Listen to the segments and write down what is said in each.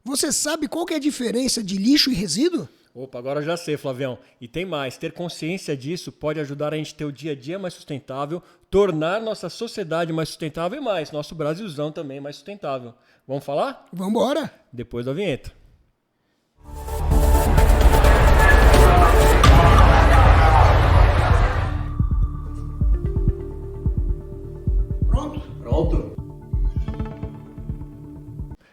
Você sabe qual que é a diferença de lixo e resíduo? Opa, agora eu já sei, Flavião. E tem mais, ter consciência disso pode ajudar a gente a ter o dia a dia mais sustentável, tornar nossa sociedade mais sustentável e mais, nosso Brasilzão também mais sustentável. Vamos falar? Vamos embora. Depois da vinheta. Pronto?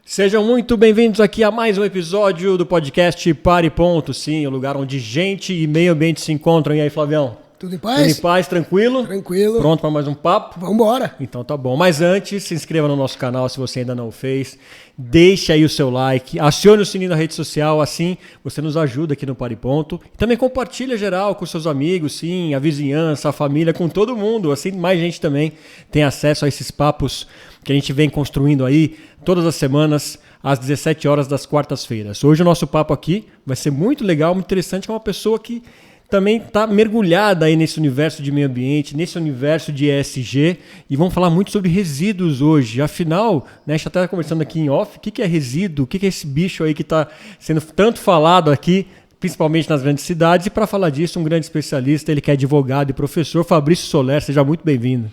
Sejam muito bem-vindos aqui a mais um episódio do podcast Pare Ponto. Sim, o lugar onde gente e meio ambiente se encontram. E aí, Flavião? Tudo em paz? Tudo em paz, tranquilo? Tranquilo. Pronto para mais um papo? Vamos embora. Então tá bom. Mas antes, se inscreva no nosso canal se você ainda não o fez. Deixe aí o seu like, acione o sininho na rede social, assim você nos ajuda aqui no Pare Ponto. E também compartilha geral com seus amigos, sim, a vizinhança, a família, com todo mundo. Assim mais gente também tem acesso a esses papos que a gente vem construindo aí todas as semanas, às 17 horas das quartas-feiras. Hoje o nosso papo aqui vai ser muito legal, muito interessante, com uma pessoa que também está mergulhada aí nesse universo de meio ambiente, nesse universo de ESG, e vamos falar muito sobre resíduos hoje. Afinal, né, a gente está conversando aqui em off, o que é resíduo, o que é esse bicho aí que está sendo tanto falado aqui, principalmente nas grandes cidades, e para falar disso, um grande especialista, ele que é advogado e professor, Fabrício Soler, seja muito bem-vindo.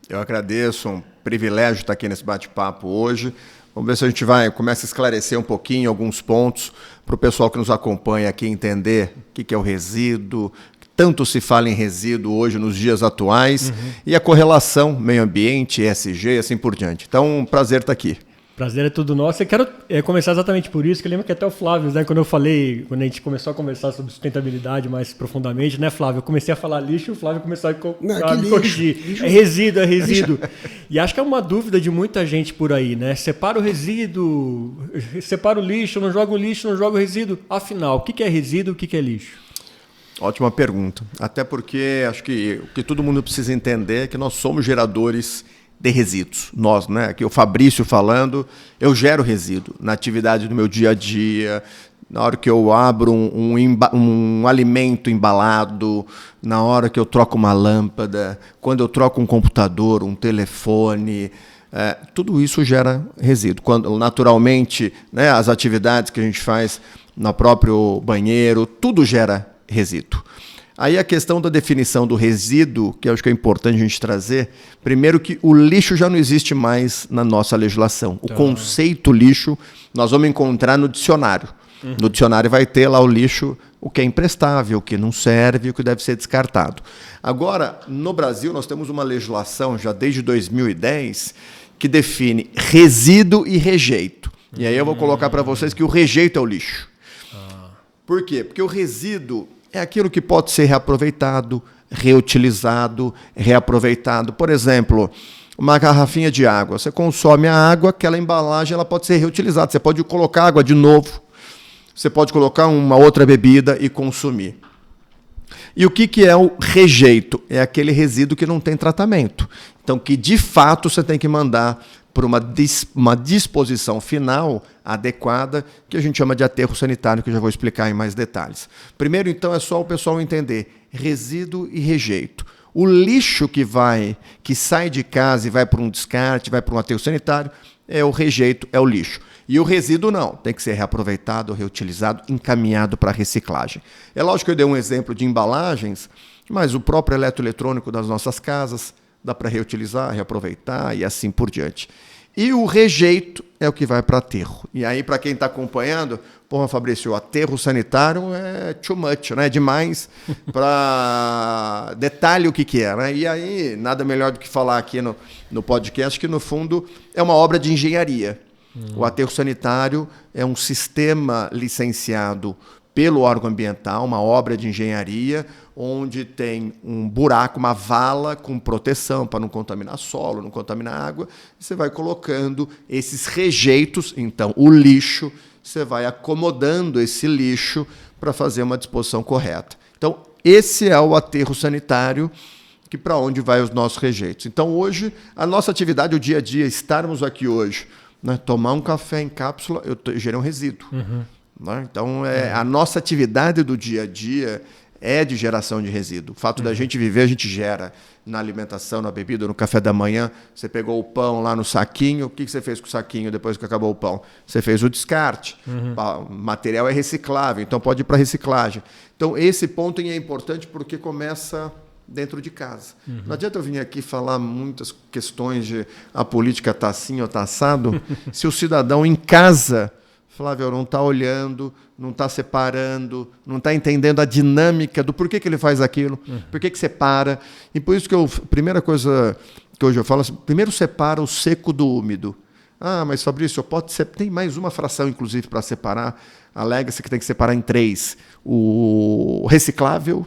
Eu agradeço, um privilégio estar aqui nesse bate-papo hoje. Vamos ver se a gente começa a esclarecer um pouquinho alguns pontos para o pessoal que nos acompanha aqui entender o que é o resíduo, tanto se fala em resíduo hoje nos dias atuais, e a correlação meio ambiente, ESG e assim por diante. Então, um prazer estar aqui. Prazer é tudo nosso. Eu quero começar exatamente por isso, que eu lembro que até o Flávio, né, quando a gente começou a conversar sobre sustentabilidade mais profundamente, né, Flávio? Eu comecei a falar lixo, o Flávio começou a me corrigir. Lixo. É resíduo. E acho que é uma dúvida de muita gente por aí, né? Separa o resíduo, separa o lixo, não joga o lixo, não joga o resíduo. Afinal, o que é resíduo, o que é lixo? Ótima pergunta. Até porque acho que o que todo mundo precisa entender é que nós somos geradores de resíduos. Nós, né? Aqui o Fabrício falando, eu gero resíduo na atividade do meu dia a dia, na hora que eu abro um alimento embalado, na hora que eu troco uma lâmpada, quando eu troco um computador, um telefone, tudo isso gera resíduo. Quando, naturalmente, né, as atividades que a gente faz no próprio banheiro, tudo gera resíduo. Aí a questão da definição do resíduo, que eu acho que é importante a gente trazer, primeiro que o lixo já não existe mais na nossa legislação. O conceito lixo nós vamos encontrar no dicionário. No dicionário vai ter lá o lixo, o que é imprestável, o que não serve, o que deve ser descartado. Agora, no Brasil, nós temos uma legislação já desde 2010 que define resíduo e rejeito. E aí eu vou colocar para vocês que o rejeito é o lixo. Por quê? Porque o resíduo é aquilo que pode ser reaproveitado, reutilizado, reaproveitado. Por exemplo, uma garrafinha de água. Você consome a água, aquela embalagem ela pode ser reutilizada. Você pode colocar água de novo. Você pode colocar uma outra bebida e consumir. E o que é o rejeito? É aquele resíduo que não tem tratamento. Então, que de fato você tem que mandar por uma disposição final adequada, que a gente chama de aterro sanitário, que eu já vou explicar em mais detalhes. Primeiro, então, é só o pessoal entender resíduo e rejeito. O lixo que sai de casa e vai para um descarte, vai para um aterro sanitário, é o rejeito, é o lixo. E o resíduo não, tem que ser reaproveitado, reutilizado, encaminhado para reciclagem. É lógico que eu dei um exemplo de embalagens, mas o próprio eletroeletrônico das nossas casas dá para reutilizar, reaproveitar e assim por diante. E o rejeito é o que vai para aterro. E aí, para quem está acompanhando, porra, Fabrício, o aterro sanitário é too much, né? É demais para detalhe o que é, né? E aí, nada melhor do que falar aqui no podcast que, no fundo, é uma obra de engenharia. O aterro sanitário é um sistema licenciado pelo órgão ambiental, uma obra de engenharia, onde tem um buraco, uma vala com proteção para não contaminar solo, não contaminar água. Você vai colocando esses rejeitos, então o lixo, você vai acomodando esse lixo para fazer uma disposição correta. Então, esse é o aterro sanitário, que para onde vai os nossos rejeitos. Então, hoje, a nossa atividade, o dia a dia, estarmos aqui hoje, né, tomar um café em cápsula, eu gerei um resíduo. Né? Então, a nossa atividade do dia a dia é de geração de resíduo. O fato da gente viver, a gente gera na alimentação, na bebida, no café da manhã. Você pegou o pão lá no saquinho, o que você fez com o saquinho depois que acabou o pão? Você fez o descarte. O material é reciclável, então pode ir para reciclagem. Então, esse ponto é importante porque começa dentro de casa. Não adianta eu vir aqui falar muitas questões de a política está assim ou está assado, se o cidadão em casa, Flávio, não está olhando, não está separando, não está entendendo a dinâmica do porquê que ele faz aquilo, por que separa. E por isso que a primeira coisa que hoje eu falo, assim, primeiro separa o seco do úmido. Ah, mas Fabrício, tem mais uma fração, inclusive, para separar. Alega-se que tem que separar em 3. O reciclável,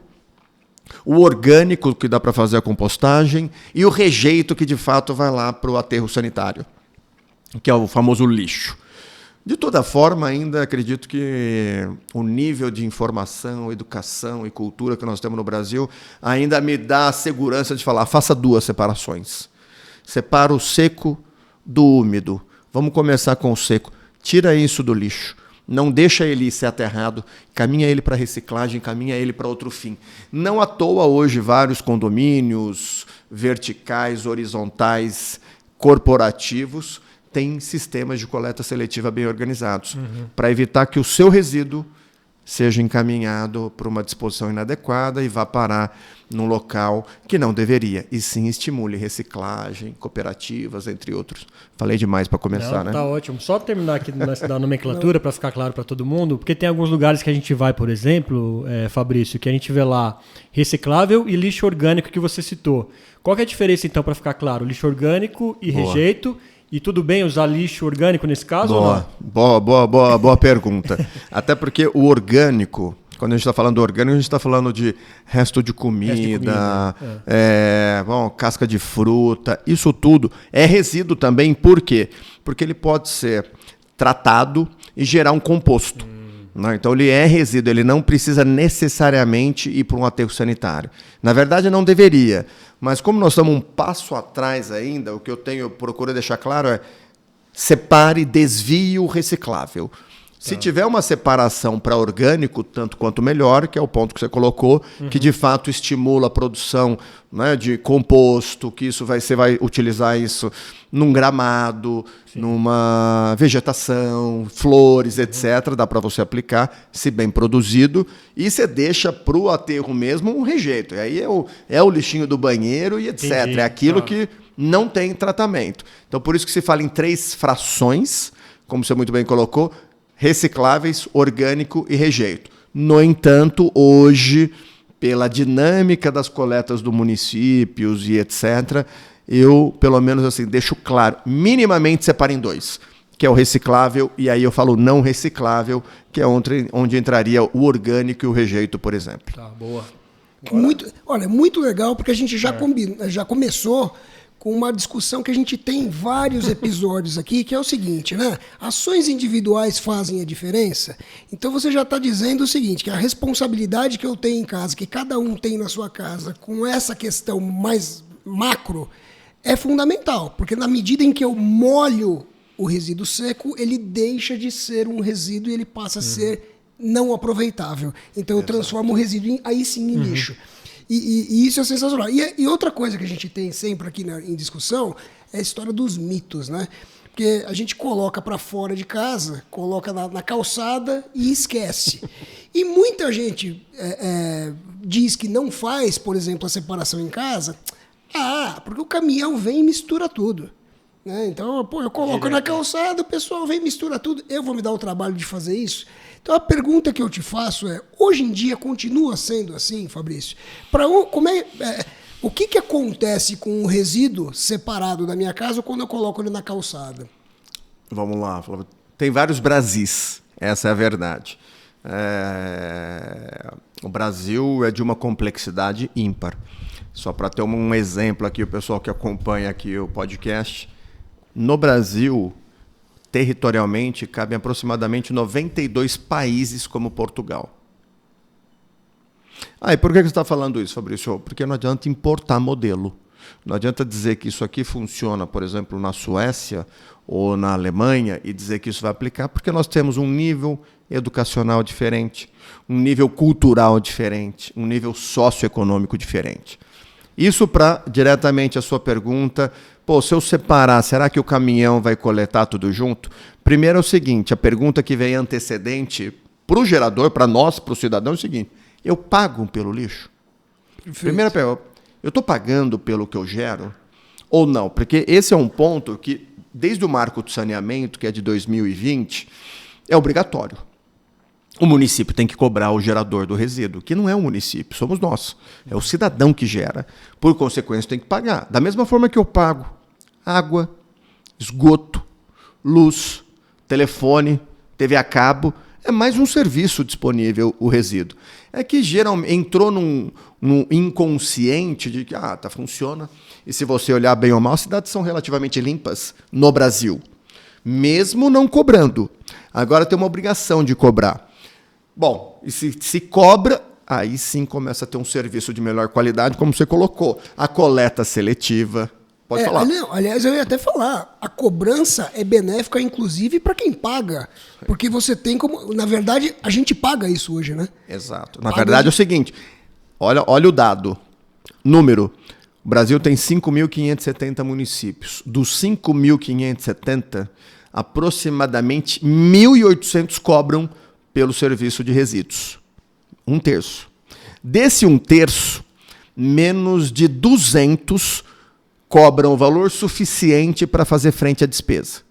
o orgânico, que dá para fazer a compostagem, e o rejeito, que de fato vai lá para o aterro sanitário, que é o famoso lixo. De toda forma, ainda acredito que o nível de informação, educação e cultura que nós temos no Brasil ainda me dá a segurança de falar, faça 2 separações. Separa o seco do úmido. Vamos começar com o seco. Tira isso do lixo. Não deixa ele ser aterrado, caminha ele para reciclagem, caminha ele para outro fim. Não à toa hoje vários condomínios verticais, horizontais, corporativos têm sistemas de coleta seletiva bem organizados, para evitar que o seu resíduo seja encaminhado para uma disposição inadequada e vá parar num local que não deveria, e sim estimule reciclagem, cooperativas, entre outros. Falei demais para começar, né? Tá ótimo. Só terminar aqui da nomenclatura para ficar claro para todo mundo, porque tem alguns lugares que a gente vai, por exemplo, Fabrício, que a gente vê lá reciclável e lixo orgânico que você citou. Qual que é a diferença, então, para ficar claro? Lixo orgânico e rejeito. E tudo bem usar lixo orgânico nesse caso ou não? Boa pergunta. Até porque o orgânico, quando a gente está falando do orgânico, a gente está falando de resto de comida, casca de fruta, isso tudo é resíduo também. Por quê? Porque ele pode ser tratado e gerar um composto. Né? Então ele é resíduo, ele não precisa necessariamente ir para um aterro sanitário. Na verdade, não deveria. Mas como nós estamos um passo atrás ainda, o que eu procuro deixar claro é separe, desvie o reciclável. Se tiver uma separação para orgânico, tanto quanto melhor, que é o ponto que você colocou, que de fato estimula a produção, né, de composto, que você vai utilizar isso num gramado, numa vegetação, flores, etc. Dá para você aplicar, se bem produzido, e você deixa para o aterro mesmo um rejeito. E aí é o lixinho do banheiro e etc. Entendi. É aquilo que não tem tratamento. Então, por isso que se fala em 3 frações, como você muito bem colocou, recicláveis, orgânico e rejeito. No entanto, hoje, pela dinâmica das coletas do municípios e etc., eu, pelo menos assim, deixo claro, minimamente separo em 2, que é o reciclável, e aí eu falo não reciclável, que é onde entraria o orgânico e o rejeito, por exemplo. Tá, boa. Muito legal, porque a gente já começou com uma discussão que a gente tem em vários episódios aqui, que é o seguinte, né? Ações individuais fazem a diferença. Então você já está dizendo o seguinte, que a responsabilidade que eu tenho em casa, que cada um tem na sua casa, com essa questão mais macro, é fundamental. Porque na medida em que eu molho o resíduo seco, ele deixa de ser um resíduo e ele passa a ser não aproveitável. Então eu transformo o resíduo aí sim em lixo. E isso é sensacional. E outra coisa que a gente tem sempre aqui em discussão é a história dos mitos, né? Porque a gente coloca para fora de casa, coloca na calçada e esquece. E muita gente diz que não faz, por exemplo, a separação em casa, porque o caminhão vem e mistura tudo. Né? Então, eu coloco na calçada, o pessoal vem e mistura tudo. Eu vou me dar o trabalho de fazer isso? Então a pergunta que eu te faço é, hoje em dia continua sendo assim, Fabrício? O que acontece com o resíduo separado da minha casa quando eu coloco ele na calçada? Vamos lá, Flávio. Tem vários Brasis, essa é a verdade. O Brasil é de uma complexidade ímpar. Só para ter um exemplo aqui, o pessoal que acompanha aqui o podcast, no Brasil, territorialmente, cabem aproximadamente 92 países como Portugal. E por que você está falando isso, Fabrício? Porque não adianta importar modelo. Não adianta dizer que isso aqui funciona, por exemplo, na Suécia ou na Alemanha e dizer que isso vai aplicar, porque nós temos um nível educacional diferente, um nível cultural diferente, um nível socioeconômico diferente. Isso para diretamente a sua pergunta, se eu separar, será que o caminhão vai coletar tudo junto? Primeiro é o seguinte, a pergunta que vem antecedente para o gerador, para nós, para o cidadão, é o seguinte, eu pago pelo lixo? Perfeito. Primeira pergunta, eu estou pagando pelo que eu gero ou não? Porque esse é um ponto que, desde o marco do saneamento, que é de 2020, é obrigatório. O município tem que cobrar o gerador do resíduo, que não é o município, somos nós. É o cidadão que gera. Por consequência, tem que pagar. Da mesma forma que eu pago água, esgoto, luz, telefone, TV a cabo, é mais um serviço disponível o resíduo. É que geralmente entrou num inconsciente de que funciona. E se você olhar bem ou mal, as cidades são relativamente limpas no Brasil, mesmo não cobrando. Agora tem uma obrigação de cobrar. Bom, e se cobra, aí sim começa a ter um serviço de melhor qualidade, como você colocou. A coleta seletiva. Pode falar. Não, aliás, eu ia até falar, a cobrança é benéfica, inclusive, para quem paga. Porque você tem como... Na verdade, a gente paga isso hoje, né? Exato. Na verdade é o seguinte, olha o dado. Número. O Brasil tem 5.570 municípios. Dos 5.570, aproximadamente 1.800 cobram pelo serviço de resíduos. 1/3. Desse 1/3, menos de 200 cobram o valor suficiente para fazer frente à despesa.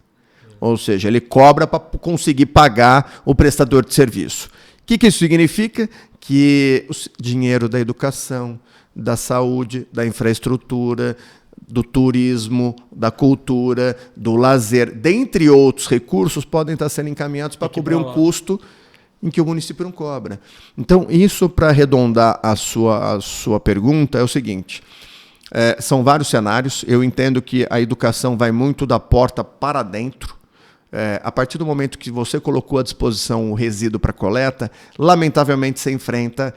Ou seja, ele cobra para conseguir pagar o prestador de serviço. O que isso significa? Que o dinheiro da educação, da saúde, da infraestrutura, do turismo, da cultura, do lazer, dentre outros recursos, podem estar sendo encaminhados para cobrir um custo em que o município não cobra. Então, isso, para arredondar a sua pergunta, é o seguinte... são vários cenários. Eu entendo que a educação vai muito da porta para dentro. A partir do momento que você colocou à disposição o resíduo para coleta, lamentavelmente você enfrenta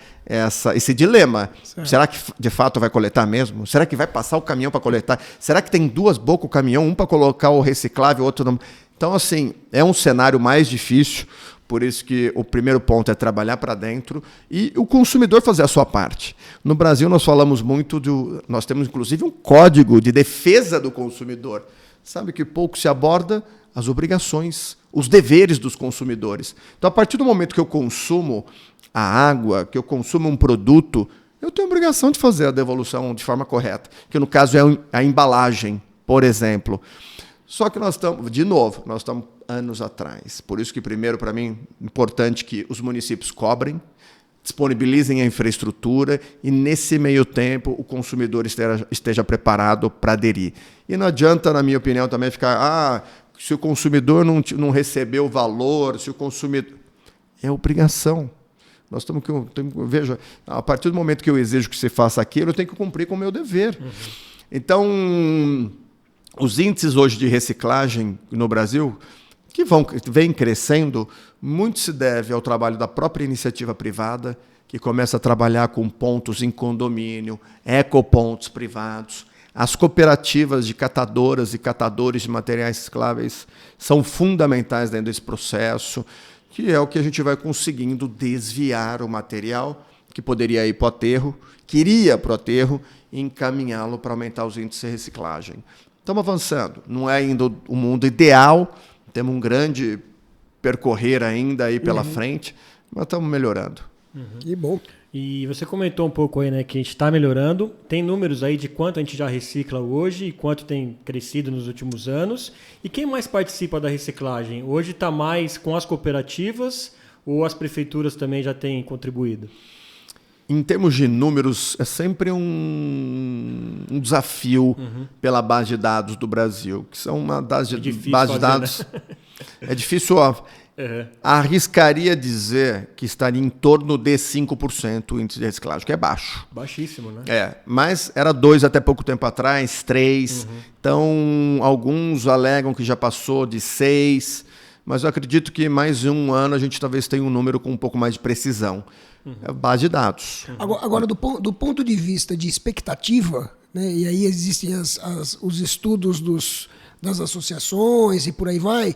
esse dilema. Certo. Será que de fato vai coletar mesmo? Será que vai passar o caminhão para coletar? Será que tem duas bocas o caminhão, um para colocar o reciclável, outro não? Então, assim, é um cenário mais difícil. Por isso que o primeiro ponto é trabalhar para dentro e o consumidor fazer a sua parte. No Brasil, nós falamos muito nós temos, inclusive, um código de defesa do consumidor. Sabe que pouco se aborda as obrigações, os deveres dos consumidores. Então, a partir do momento que eu consumo a água, que eu consumo um produto, eu tenho a obrigação de fazer a devolução de forma correta, que no caso é a embalagem, por exemplo. Só que nós estamos anos atrás. Por isso que, primeiro, para mim, é importante que os municípios cobrem, disponibilizem a infraestrutura e, nesse meio tempo, o consumidor esteja preparado para aderir. E não adianta, na minha opinião, também ficar... se o consumidor não recebeu o valor, se o consumidor... É obrigação. Nós estamos veja, a partir do momento que eu exijo que você faça aquilo, eu tenho que cumprir com o meu dever. Uhum. Então... Os índices hoje de reciclagem no Brasil, que vem crescendo, muito se deve ao trabalho da própria iniciativa privada, que começa a trabalhar com pontos em condomínio, ecopontos privados. As cooperativas de catadoras e catadores de materiais recicláveis são fundamentais dentro desse processo, que é o que a gente vai conseguindo desviar o material que poderia ir para o aterro, que iria para o aterro, e encaminhá-lo para aumentar os índices de reciclagem. Estamos avançando. Não é ainda o mundo ideal, temos um grande percorrer ainda aí pela frente, mas estamos melhorando. Que bom. E você comentou um pouco aí, né, que a gente está melhorando. Tem números aí de quanto a gente já recicla hoje e quanto tem crescido nos últimos anos. E quem mais participa da reciclagem? Hoje está mais com as cooperativas ou as prefeituras também já têm contribuído? Em termos de números, é sempre um desafio pela base de dados do Brasil, que são uma base de dados... Né? É difícil... Arriscaria dizer que estaria em torno de 5% o índice de reciclagem, que é baixo. Baixíssimo, né? Mas era 2% até pouco tempo atrás, 3%. Então, alguns alegam que já passou de 6%, mas eu acredito que mais um ano a gente talvez tenha um número com um pouco mais de precisão. É base de dados. Agora do ponto de vista de expectativa, né, e aí existem os estudos das associações e por aí vai,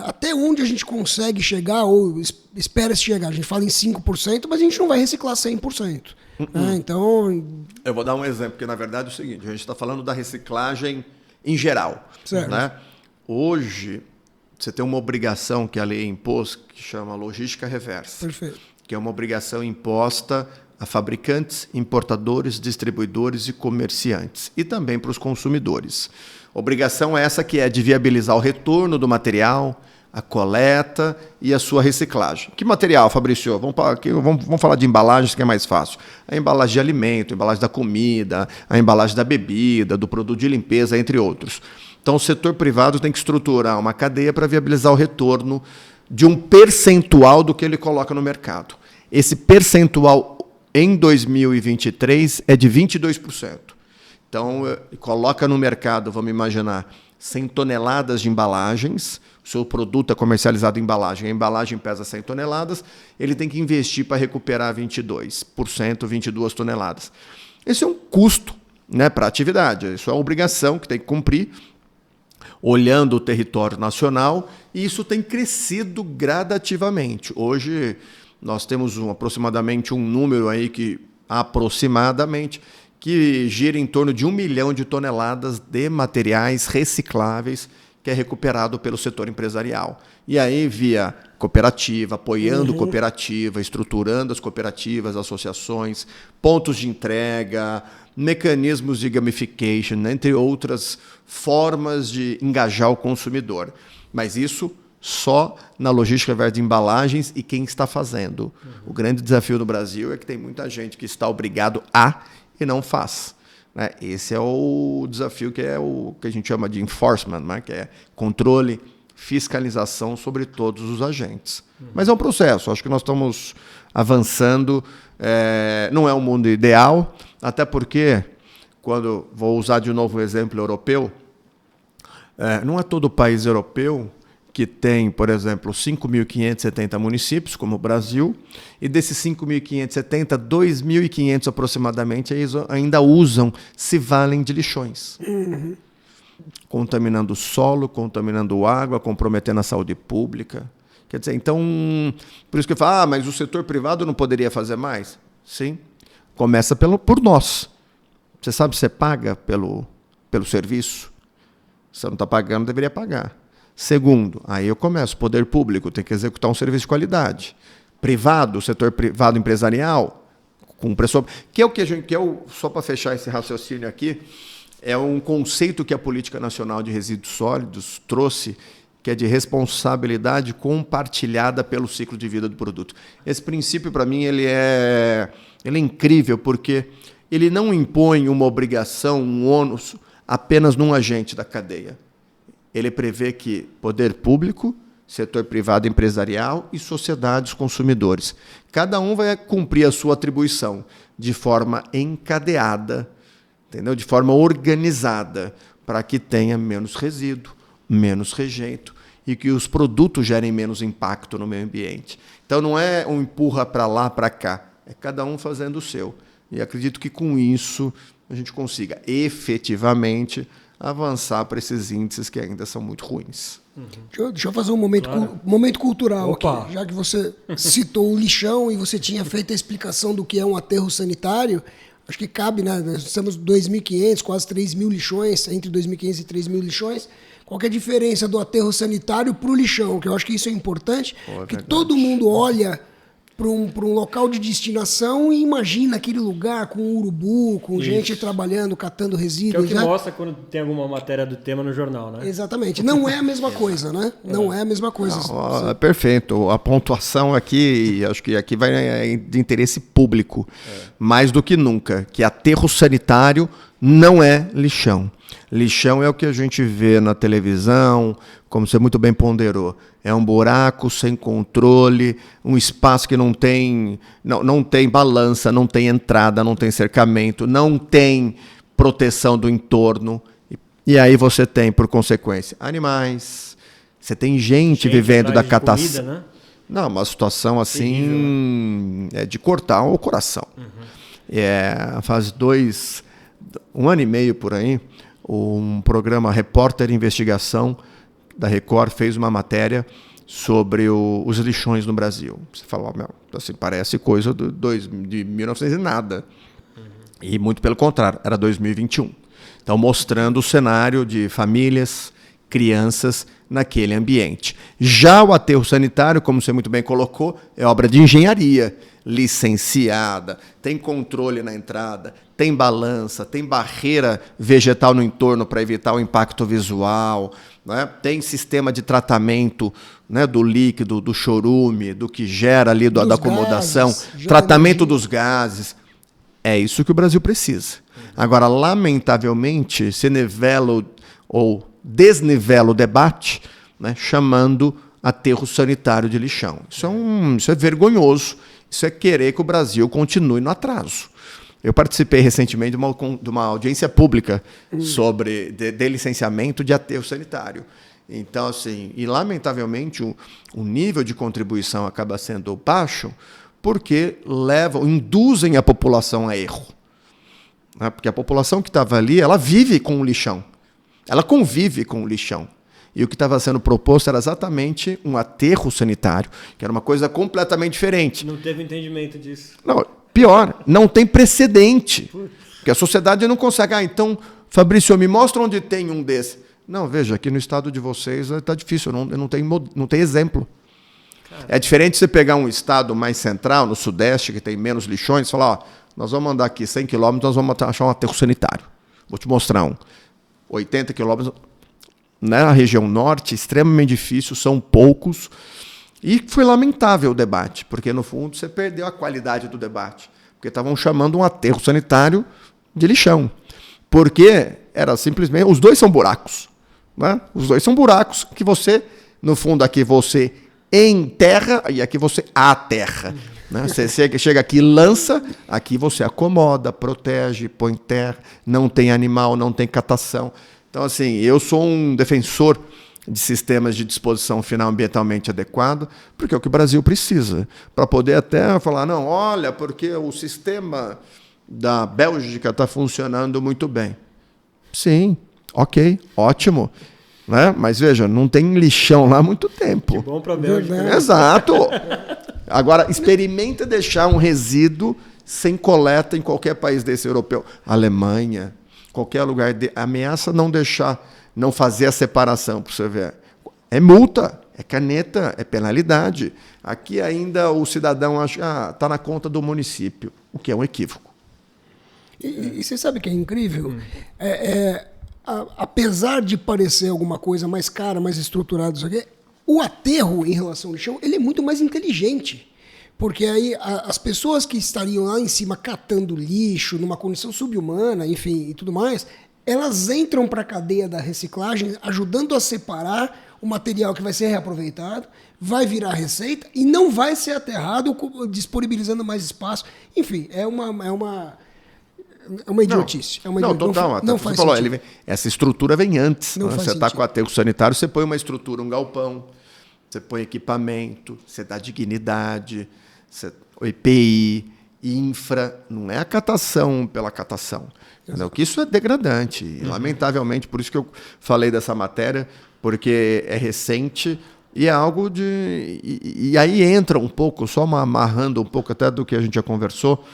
até onde a gente consegue chegar, ou espera-se chegar. A gente fala em 5%, mas a gente não vai reciclar 100%. Né? Então... Eu vou dar um exemplo, porque na verdade é o seguinte, a gente está falando da reciclagem em geral. Certo. Né? Hoje, você tem uma obrigação que a lei impôs, que chama logística reversa. Perfeito. Que é uma obrigação imposta a fabricantes, importadores, distribuidores e comerciantes, e também para os consumidores. Obrigação essa que é de viabilizar o retorno do material, a coleta e a sua reciclagem. Que material, Fabrício? Vamos falar de embalagens, que é mais fácil. A embalagem de alimento, a embalagem da comida, a embalagem da bebida, do produto de limpeza, entre outros. Então, o setor privado tem que estruturar uma cadeia para viabilizar o retorno de um percentual do que ele coloca no mercado. Esse percentual, em 2023, é de 22%. Então, coloca no mercado, vamos imaginar, 100 toneladas de embalagens, o seu produto é comercializado em embalagem, a embalagem pesa 100 toneladas, ele tem que investir para recuperar 22%, 22 toneladas. Esse é um custo, né, para a atividade, isso é uma obrigação que tem que cumprir, olhando o território nacional, e isso tem crescido gradativamente. Hoje, nós temos aproximadamente um número aí que gira em torno de 1 milhão de toneladas de materiais recicláveis que é recuperado pelo setor empresarial. E aí, via cooperativa, apoiando cooperativa, estruturando as cooperativas, associações, pontos de entrega, mecanismos de gamification, entre outras formas de engajar o consumidor. Mas isso só na logística verde de embalagens e quem está fazendo. O grande desafio no Brasil é que tem muita gente que está obrigado a e não faz. Né? Esse é o desafio que é o que a gente chama de enforcement, né? Que é controle, fiscalização sobre todos os agentes. Mas é um processo, acho que nós estamos avançando, não é um mundo ideal, até porque, quando vou usar de novo o exemplo europeu, não é todo país europeu que tem, por exemplo, 5.570 municípios, como o Brasil, e desses 5.570, 2.500 aproximadamente ainda se valem de lixões. Contaminando o solo, contaminando água, comprometendo a saúde pública. Quer dizer, então, por isso que eu falo, mas o setor privado não poderia fazer mais? Sim, começa por nós. Você sabe, você paga pelo serviço? Se você não está pagando, deveria pagar. Segundo, aí eu começo, o poder público tem que executar um serviço de qualidade. Privado, o setor privado empresarial, com pressão, que é o que a gente, só para fechar esse raciocínio aqui, é um conceito que a Política Nacional de Resíduos Sólidos trouxe, que é de responsabilidade compartilhada pelo ciclo de vida do produto. Esse princípio, para mim, ele é incrível, porque ele não impõe uma obrigação, um ônus, apenas num agente da cadeia. Ele prevê que poder público, setor privado empresarial e sociedades consumidores, cada um vai cumprir a sua atribuição de forma encadeada, entendeu? De forma organizada, para que tenha menos resíduo, menos rejeito e que os produtos gerem menos impacto no meio ambiente. Então não é um empurra para lá, para cá, é cada um fazendo o seu. E acredito que com isso a gente consiga efetivamente avançar para esses índices que ainda são muito ruins. Deixa eu fazer um momento cultural. Opa. Aqui. Já que você citou o lixão e você tinha feito a explicação do que é um aterro sanitário, acho que cabe, né? Nós temos 2.500, quase 3.000 lixões, entre 2.500 e 3.000 lixões. Qual que é a diferença do aterro sanitário para o lixão? Que eu acho que isso é importante, porque todo mundo olha para um local de destinação e imagina aquele lugar com urubu, com gente trabalhando, catando resíduos. Que é o que mostra quando tem alguma matéria do tema no jornal, né? Exatamente. Não é a mesma coisa, né? Não é a mesma coisa. Não, perfeito. A pontuação aqui, acho que aqui vai de interesse público, mais do que nunca, que aterro sanitário não é lixão. Lixão é o que a gente vê na televisão, como você muito bem ponderou. É um buraco sem controle, um espaço que não tem balança, não tem entrada, não tem cercamento, não tem proteção do entorno. E aí você tem, por consequência, animais, você tem gente vivendo da catástrofe. Né? Não, uma situação assim é de cortar o coração. Faz um ano e meio por aí, um programa Repórter Investigação da Record fez uma matéria sobre os lixões no Brasil. Você fala, assim, parece coisa de 1900 e nada. E muito pelo contrário, era 2021. Então, mostrando o cenário de famílias, crianças naquele ambiente. Já o aterro sanitário, como você muito bem colocou, é obra de engenharia, licenciada, tem controle na entrada, tem balança, tem barreira vegetal no entorno para evitar o impacto visual, né? Tem sistema de tratamento, né, do líquido, do chorume, do que gera ali, da acomodação, gases, tratamento dos gases. É isso que o Brasil precisa. Agora, lamentavelmente, se nivela ou desnivela o debate, né, chamando aterro sanitário de lixão. Isso é vergonhoso. Isso é querer que o Brasil continue no atraso. Eu participei recentemente de uma audiência pública sobre de licenciamento de aterro sanitário. Então, assim, e lamentavelmente o nível de contribuição acaba sendo baixo porque induzem a população a erro. Né? Porque a população que estava ali, ela vive com o lixão. Ela convive com o lixão. E o que estava sendo proposto era exatamente um aterro sanitário, que era uma coisa completamente diferente. Não teve entendimento disso. Não, pior, não tem precedente. Porque a sociedade não consegue. Então, Fabrício, me mostra onde tem um desse. Não, veja, aqui no estado de vocês está difícil, não tem exemplo. É diferente você pegar um estado mais central, no sudeste, que tem menos lixões, e falar, nós vamos andar aqui 100 quilômetros, nós vamos achar um aterro sanitário. Vou te mostrar um. 80 quilômetros. Na região norte, extremamente difícil, são poucos. E foi lamentável o debate, porque, no fundo, você perdeu a qualidade do debate. Porque estavam chamando um aterro sanitário de lixão. Porque era simplesmente... Os dois são buracos. Né? Os dois são buracos que você, no fundo, aqui você enterra e aqui você aterra. Né? Você chega aqui e lança, aqui você acomoda, protege, põe terra, não tem animal, não tem catação. Então, assim, eu sou um defensor de sistemas de disposição final ambientalmente adequado, porque é o que o Brasil precisa, para poder até falar, não, olha, porque o sistema da Bélgica está funcionando muito bem. Sim, ok, ótimo. Né? Mas, veja, não tem lixão lá há muito tempo. Que bom para a Bélgica. Exato. Agora, experimenta deixar um resíduo sem coleta em qualquer país desse europeu. Alemanha, qualquer lugar, ameaça não fazer a separação, para você ver. É multa, é caneta, é penalidade. Aqui ainda o cidadão acha que está na conta do município, o que é um equívoco. E você sabe o que é incrível? Apesar de parecer alguma coisa mais cara, mais estruturada, isso aqui, o aterro em relação ao lixão, ele é muito mais inteligente. Porque aí as pessoas que estariam lá em cima catando lixo, numa condição subhumana, enfim, e tudo mais, elas entram para a cadeia da reciclagem, ajudando a separar o material que vai ser reaproveitado, vai virar receita e não vai ser aterrado, disponibilizando mais espaço. Enfim, é uma idiotice. Total. Não faz falou, sentido. essa estrutura vem antes. Não Né? faz Você está sentido. com o aterro sanitário, você põe uma estrutura, um galpão, você põe equipamento, você dá dignidade, o EPI, infra, não é a catação pela catação. Entendeu? Que isso é degradante. E, lamentavelmente, por isso que eu falei dessa matéria, porque é recente e é algo de... E aí entra um pouco, só amarrando um pouco até do que a gente já conversou,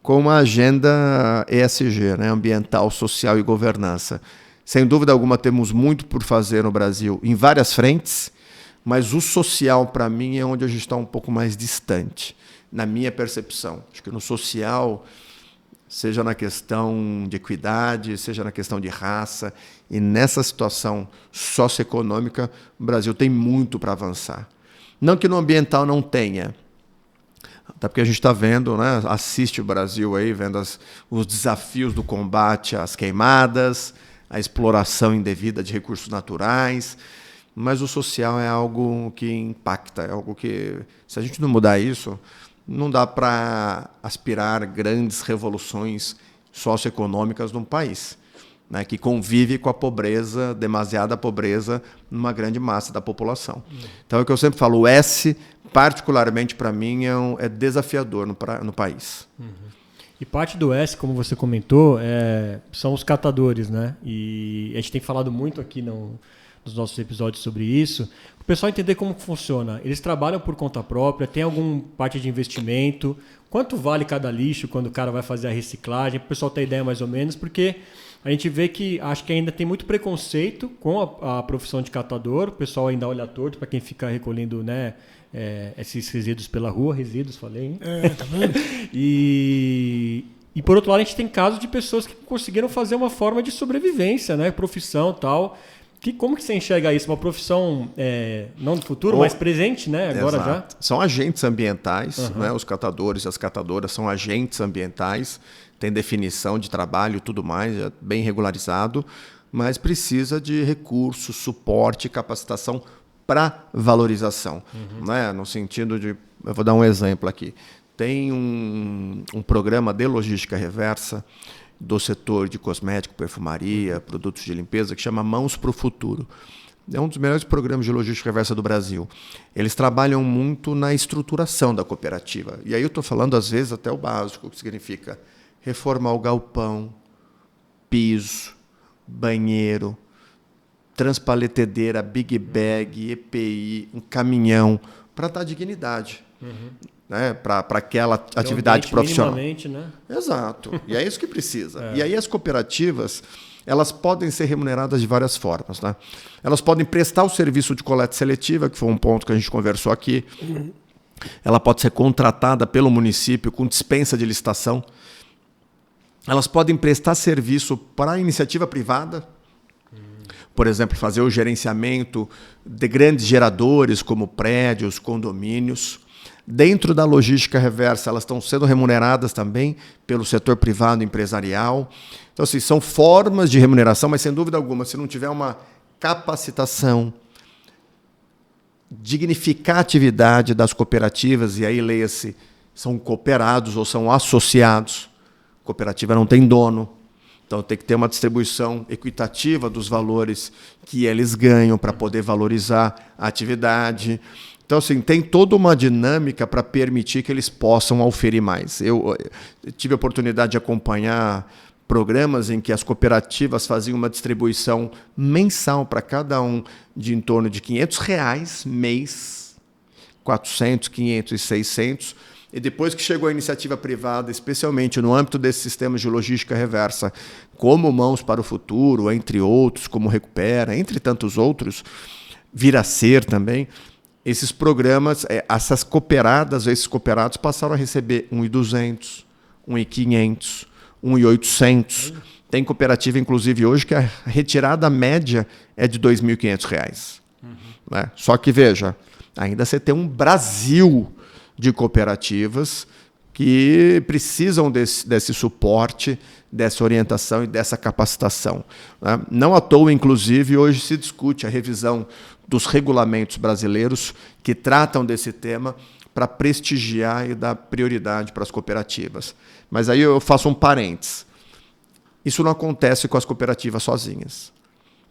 com a agenda ESG, né? Ambiental, social e governança. Sem dúvida alguma, temos muito por fazer no Brasil em várias frentes, mas o social, para mim, é onde a gente está um pouco mais distante, na minha percepção. Acho que no social, seja na questão de equidade, seja na questão de raça, e nessa situação socioeconômica, o Brasil tem muito para avançar. Não que no ambiental não tenha, até porque a gente está vendo, né, assiste o Brasil aí, vendo os desafios do combate às queimadas, à exploração indevida de recursos naturais, mas o social é algo que impacta, é algo que, se a gente não mudar isso, não dá para aspirar grandes revoluções socioeconômicas num país, né, que convive com a pobreza, demasiada pobreza, numa grande massa da população. Então, é o que eu sempre falo, o S, particularmente para mim, é desafiador no país. E parte do S, como você comentou, são os catadores, né? E a gente tem falado muito aqui nos nossos episódios sobre isso. O pessoal entender como funciona. Eles trabalham por conta própria, tem alguma parte de investimento? Quanto vale cada lixo quando o cara vai fazer a reciclagem? Para o pessoal ter ideia mais ou menos, porque a gente vê que acho que ainda tem muito preconceito com a profissão de catador. O pessoal ainda olha torto para quem fica recolhendo, né, esses resíduos pela rua. Resíduos, falei, hein? Tá vendo? E por outro lado, a gente tem casos de pessoas que conseguiram fazer uma forma de sobrevivência, né? Profissão e tal. Como que você enxerga isso? Uma profissão não do futuro, mas presente, né? Agora já. São agentes ambientais, né? Os catadores e as catadoras são agentes ambientais, tem definição de trabalho e tudo mais, é bem regularizado, mas precisa de recursos, suporte, capacitação para valorização. Né? No sentido de... Eu vou dar um exemplo aqui. Tem um programa de logística reversa do setor de cosmético, perfumaria, produtos de limpeza, que chama Mãos para o Futuro. É um dos melhores programas de logística reversa do Brasil. Eles trabalham muito na estruturação da cooperativa. E aí eu estou falando, às vezes, até o básico, que significa reformar o galpão, piso, banheiro, transpaletedeira, big bag, EPI, um caminhão, para dar dignidade. Né, para aquela atividade profissional. Né? Exato. E é isso que precisa. E aí as cooperativas, elas podem ser remuneradas de várias formas. Né? Elas podem prestar o serviço de coleta seletiva, que foi um ponto que a gente conversou aqui. Ela pode ser contratada pelo município com dispensa de licitação. Elas podem prestar serviço para a iniciativa privada. Por exemplo, fazer o gerenciamento de grandes geradores, como prédios, condomínios. Dentro da logística reversa, elas estão sendo remuneradas também pelo setor privado empresarial. Então, assim, são formas de remuneração, mas sem dúvida alguma, se não tiver uma capacitação, dignificar a atividade das cooperativas, e aí leia-se, são cooperados ou são associados. A cooperativa não tem dono, então tem que ter uma distribuição equitativa dos valores que eles ganham para poder valorizar a atividade. Então, assim, tem toda uma dinâmica para permitir que eles possam auferir mais. Eu tive a oportunidade de acompanhar programas em que as cooperativas faziam uma distribuição mensal para cada um de em torno de R$500 mês, 400, 500 e 600. E depois que chegou a iniciativa privada, especialmente no âmbito desses sistemas de logística reversa, como Mãos para o Futuro, entre outros, como Recupera, entre tantos outros, vir a ser também... Esses programas, essas cooperadas, esses cooperados passaram a receber R$1.200, R$1.500, R$1.800. Tem cooperativa, inclusive, hoje que a retirada média é de R$2.500. Né? Só que, veja, ainda você tem um Brasil de cooperativas que precisam desse suporte, dessa orientação e dessa capacitação. Né? Não à toa, inclusive, hoje se discute a revisão dos regulamentos brasileiros que tratam desse tema para prestigiar e dar prioridade para as cooperativas. Mas aí eu faço um parênteses. Isso não acontece com as cooperativas sozinhas.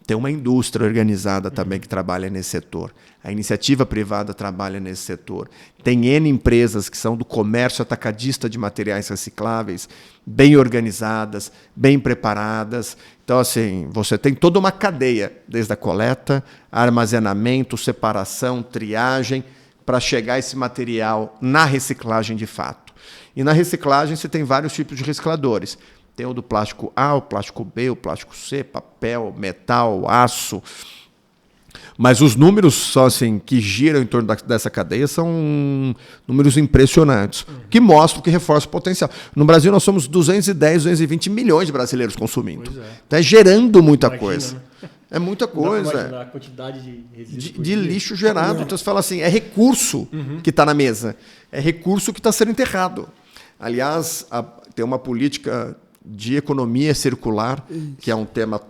Tem uma indústria organizada também que trabalha nesse setor. A iniciativa privada trabalha nesse setor. Tem N empresas que são do comércio atacadista de materiais recicláveis, bem organizadas, bem preparadas. Então, assim, você tem toda uma cadeia, desde a coleta, armazenamento, separação, triagem, para chegar esse material na reciclagem de fato. E na reciclagem você tem vários tipos de recicladores. Tem o do plástico A, o plástico B, o plástico C, papel, metal, aço. Mas os números só, assim, que giram em torno dessa cadeia são números impressionantes, que mostram, que reforçam o potencial. No Brasil, nós somos 210, 220 milhões de brasileiros consumindo. Está gerando muita coisa. Né? É muita coisa. A quantidade de resíduos de lixo gerado. Então, você fala assim, é recurso que está na mesa. É recurso que está sendo enterrado. Aliás, tem uma política de economia circular, que é um tema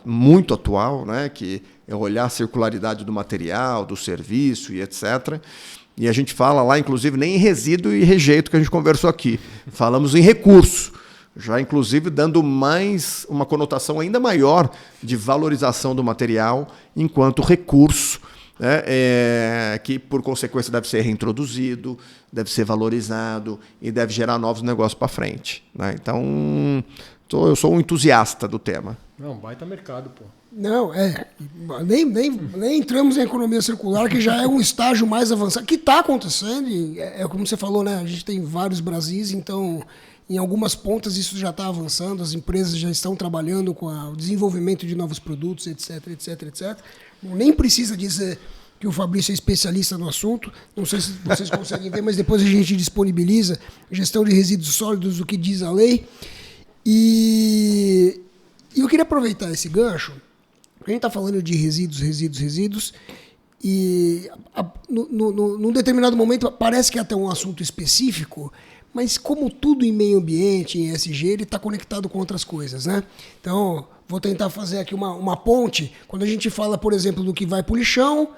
muito atual, né? Que é olhar a circularidade do material, do serviço e etc. E a gente fala lá, inclusive, nem em resíduo e rejeito que a gente conversou aqui. Falamos em recurso, já inclusive dando mais uma conotação ainda maior de valorização do material enquanto recurso né, que, por consequência, deve ser reintroduzido, deve ser valorizado e deve gerar novos negócios para frente. Né? Então, eu sou um entusiasta do tema. Não, baita mercado, pô. Não, nem entramos em economia circular, que já é um estágio mais avançado, que está acontecendo, e como você falou, né? A gente tem vários Brasis, então, em algumas pontas isso já está avançando, as empresas já estão trabalhando com o desenvolvimento de novos produtos, etc, etc, etc. Nem precisa dizer que o Fabrício é especialista no assunto, não sei se vocês conseguem ver, mas depois a gente disponibiliza gestão de resíduos sólidos, o que diz a lei. E eu queria aproveitar esse gancho. A gente está falando de resíduos, e num determinado momento parece que é até um assunto específico, mas como tudo em meio ambiente, em ESG, ele está conectado com outras coisas, né? Então, vou tentar fazer aqui uma ponte. Quando a gente fala, por exemplo, do que vai para o lixão,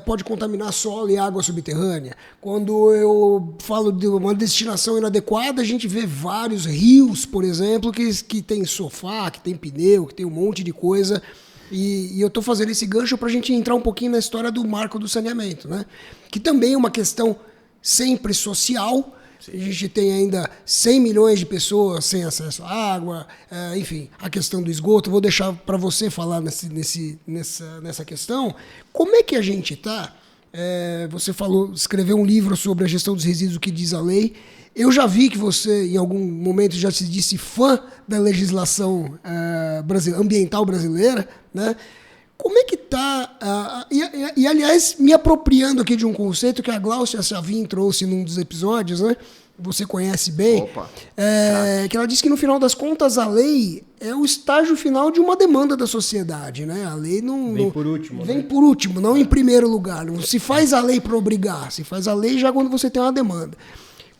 pode contaminar solo e água subterrânea. Quando eu falo de uma destinação inadequada, a gente vê vários rios, por exemplo, que tem sofá, que tem pneu, que tem um monte de coisa. E eu estou fazendo esse gancho para a gente entrar um pouquinho na história do marco do saneamento, né? Que também é uma questão sempre social. A gente tem ainda 100 milhões de pessoas sem acesso à água, enfim, a questão do esgoto. Vou deixar para você falar nessa questão. Como é que a gente está? Você escreveu um livro sobre a gestão dos resíduos, o que diz a lei. Eu já vi que você, em algum momento, já se disse fã da legislação ambiental brasileira, né? Como é que está? Aliás, me apropriando aqui de um conceito que a Gláucia Savin trouxe num dos episódios, né? Você conhece bem. Opa. Que ela disse que, no final das contas, a lei é o estágio final de uma demanda da sociedade, né? A lei não... Vem por último. Vem por último, não em primeiro lugar. Não se faz a lei para obrigar, se faz a lei já quando você tem uma demanda.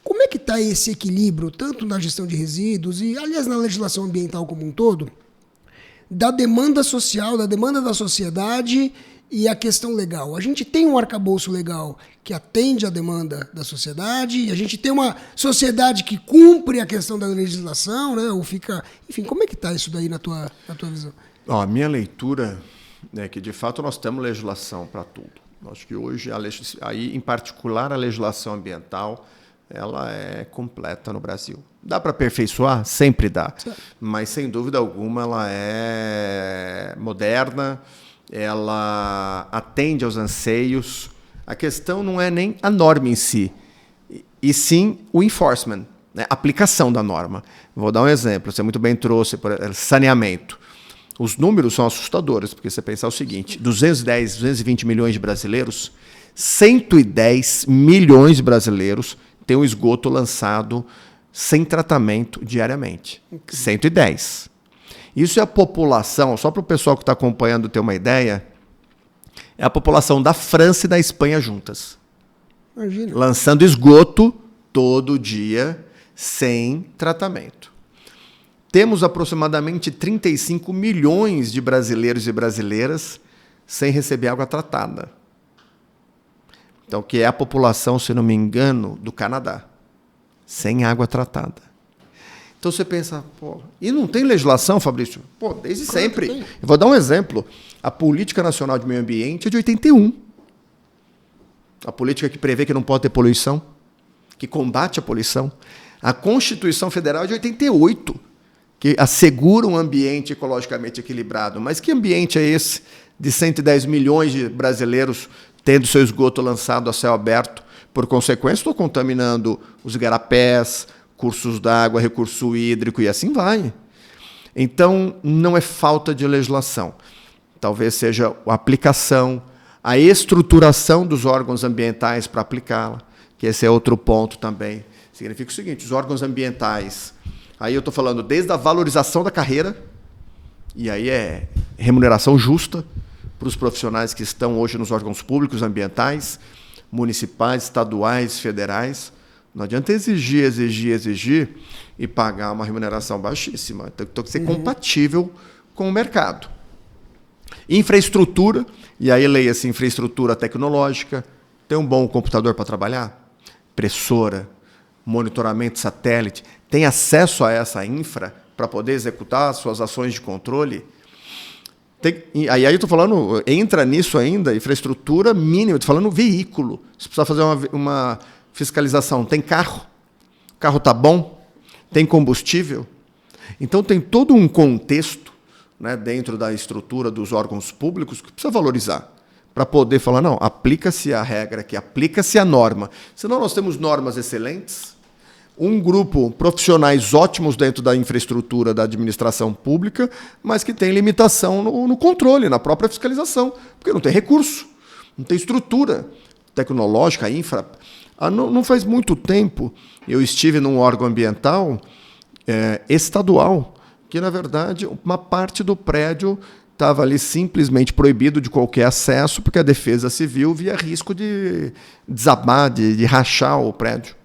Como é que está esse equilíbrio, tanto na gestão de resíduos e, aliás, na legislação ambiental como um todo, da demanda social, da demanda da sociedade e a questão legal? A gente tem um arcabouço legal que atende à demanda da sociedade, e a gente tem uma sociedade que cumpre a questão da legislação, né? Ou fica... Enfim, como é que está isso daí na tua visão? A minha leitura é que, de fato, nós temos legislação para tudo. Acho que hoje, aí, em particular, a legislação ambiental, ela é completa no Brasil. Dá para aperfeiçoar? Sempre dá. Mas, sem dúvida alguma, ela é moderna, ela atende aos anseios. A questão não é nem a norma em si, e sim o enforcement, né? A aplicação da norma. Vou dar um exemplo. Você muito bem trouxe, por exemplo, saneamento. Os números são assustadores, porque você pensar o seguinte, 220 milhões de brasileiros, 110 milhões de brasileiros tem um esgoto lançado sem tratamento diariamente. 110. Isso é a população, só para o pessoal que está acompanhando ter uma ideia, é a população da França e da Espanha juntas. Imagina. Lançando esgoto todo dia sem tratamento. Temos aproximadamente 35 milhões de brasileiros e brasileiras sem receber água tratada. Então, que é a população, se não me engano, do Canadá, sem água tratada. Então você pensa, pô, e não tem legislação, Fabrício? Pô, desde sempre. Eu vou dar um exemplo. A Política Nacional de Meio Ambiente é de 81. A política que prevê que não pode ter poluição, que combate a poluição. A Constituição Federal é de 88, que assegura um ambiente ecologicamente equilibrado. Mas que ambiente é esse de 110 milhões de brasileiros tendo seu esgoto lançado a céu aberto? Por consequência, estou contaminando os igarapés, cursos d'água, recurso hídrico e assim vai. Então, não é falta de legislação. Talvez seja a aplicação, a estruturação dos órgãos ambientais para aplicá-la, que esse é outro ponto também. Significa o seguinte, os órgãos ambientais, aí eu estou falando desde a valorização da carreira, e aí é remuneração justa para os profissionais que estão hoje nos órgãos públicos ambientais, municipais, estaduais, federais. Não adianta exigir e pagar uma remuneração baixíssima. Tem que ser compatível com o mercado. Infraestrutura, e aí leia-se infraestrutura tecnológica, tem um bom computador para trabalhar, impressora, monitoramento satélite, tem acesso a essa infra para poder executar suas ações de controle. Aí eu estou falando, entra nisso ainda, infraestrutura mínima, estou falando veículo. Você precisa fazer uma fiscalização. Tem carro? O carro está bom? Tem combustível? Então, tem todo um contexto, né, dentro da estrutura dos órgãos públicos que precisa valorizar, para poder falar, não, aplica-se a regra aqui, aplica-se a norma. Senão nós temos normas excelentes, um grupo profissionais ótimos dentro da infraestrutura da administração pública, mas que tem limitação no controle, na própria fiscalização, porque não tem recurso, não tem estrutura tecnológica, infra. Não faz muito tempo eu estive num órgão ambiental estadual, que, na verdade, uma parte do prédio estava ali simplesmente proibido de qualquer acesso, porque a Defesa Civil via risco de desabar, de rachar o prédio.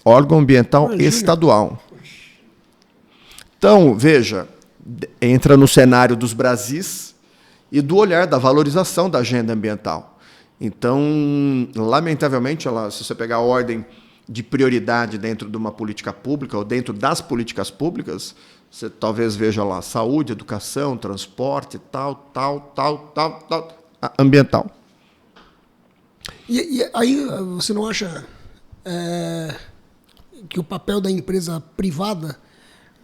Órgão ambiental estadual. Então, veja, entra no cenário dos Brasis e do olhar da valorização da agenda ambiental. Então, lamentavelmente, se você pegar a ordem de prioridade dentro de uma política pública ou dentro das políticas públicas, você talvez veja lá saúde, educação, transporte, tal, ambiental. E aí você não acha que o papel da empresa privada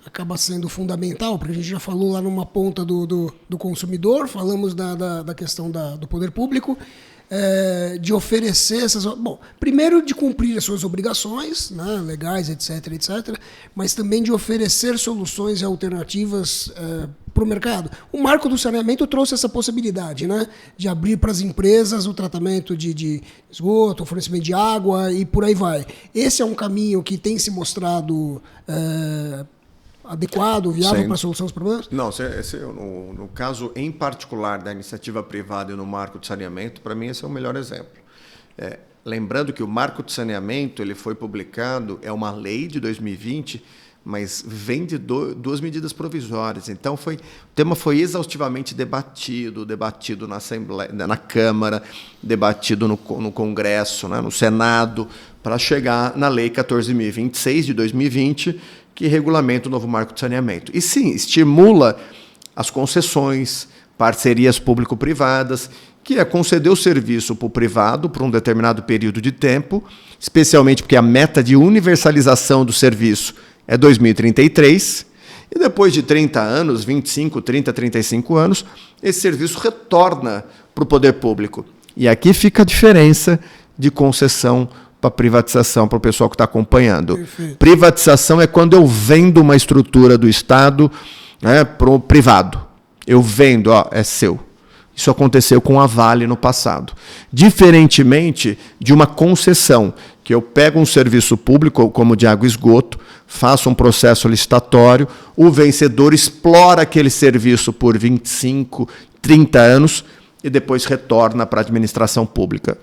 acaba sendo fundamental? Porque a gente já falou lá numa ponta do consumidor, falamos da questão do poder público, de oferecer essas... Bom, primeiro de cumprir as suas obrigações, né, legais, etc., mas também de oferecer soluções e alternativas para o mercado. O marco do saneamento trouxe essa possibilidade, né, de abrir para as empresas o tratamento de esgoto, o fornecimento de água e por aí vai. Esse é um caminho que tem se mostrado adequado, viável para a solução dos problemas? Não, no caso em particular da iniciativa privada e no marco de saneamento, para mim esse é o melhor exemplo. Lembrando que o marco de saneamento ele foi publicado, é uma lei de 2020, mas vem de duas medidas provisórias. Então, o tema foi exaustivamente debatido na Assembleia, na Câmara, debatido no Congresso, né, no Senado, para chegar na Lei 14.026 de 2020, que regulamenta o novo marco de saneamento. E sim, estimula as concessões, parcerias público-privadas, que é conceder o serviço para o privado por um determinado período de tempo, especialmente porque a meta de universalização do serviço é 2033, e depois de 30 anos, 25, 30, 35 anos, esse serviço retorna para o poder público. E aqui fica a diferença de concessão para privatização, para o pessoal que está acompanhando. Perfeito. Privatização é quando eu vendo uma estrutura do Estado, né, para o privado. Eu vendo, é seu. Isso aconteceu com a Vale no passado. Diferentemente de uma concessão, que eu pego um serviço público, como de água e esgoto, faço um processo licitatório, o vencedor explora aquele serviço por 25, 30 anos e depois retorna para a administração pública.